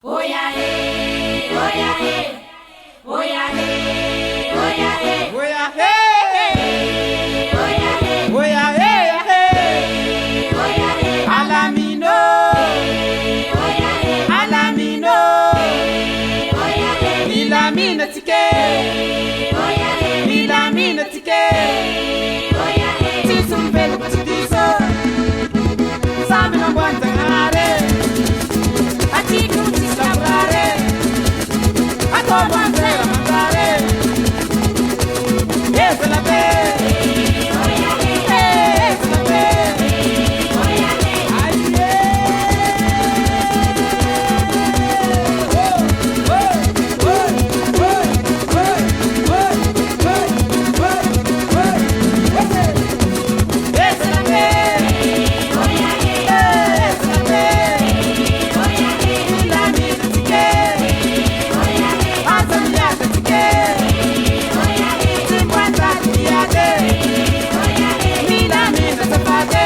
Oya hey, oya hey, oya hey, oya hey, Oya hey, oya hey, oya hey, hey, oya hey, Alamino, oya hey, Alamino, oya hey, Milamina tike, oya hey, Milamina tike, oya hey, Tisum velo patidiso, Samina guantare, atiku Lavorare, Atomo andare a mandare, Esa la pe, oya hey, Esa la pe, oya hey, Aye. Esa la pe, oya hey, esa la pe, oya hey, Milamina tike, oya hey, Azamia tike, oya hey, Cinquanta diade, oya hey, Milamina sapate,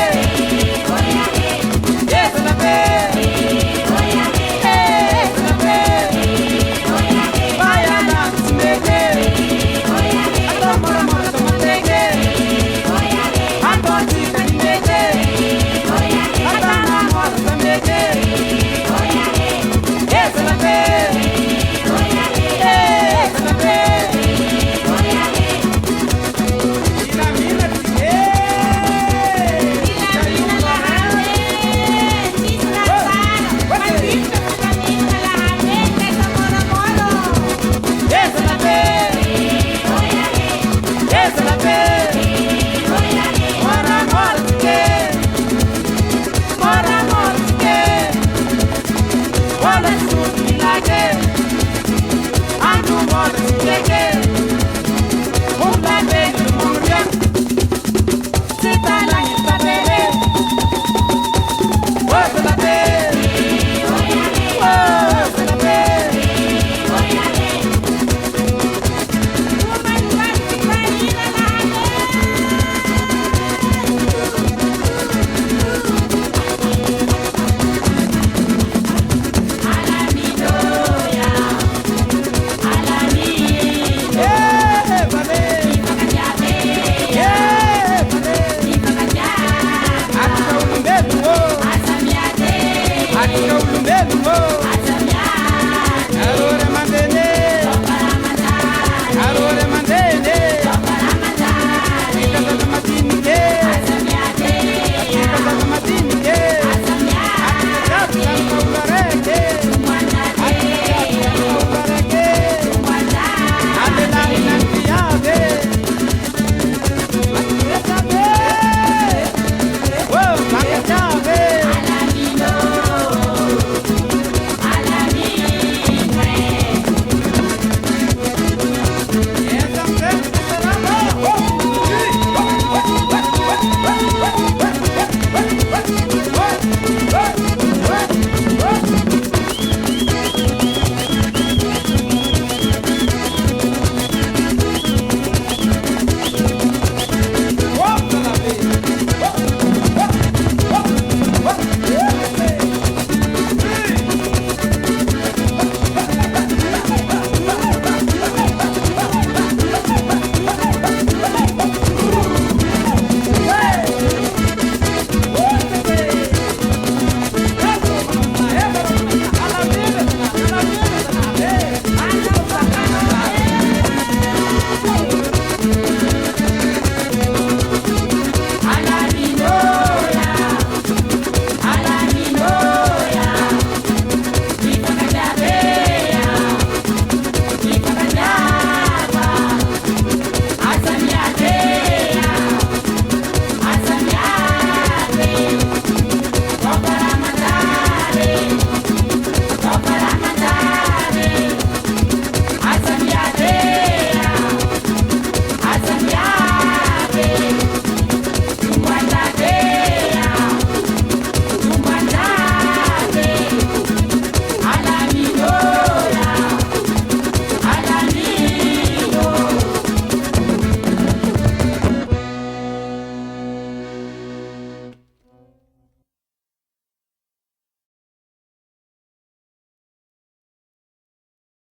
oya hey, esa la pe, oya hey, esa la pe, oya hey, vaya na smeke, oya hey, Atomora mora tomateke, oya hey, Antonti kanimete, oya hey, Atana mora samete, oya hey, esa la pe, oya hey, esa la pe, oya hey. Milamina tike, esa la pe, esa la pe, mora mora tike, mora mora tike, wala suti lake, andu mora tike.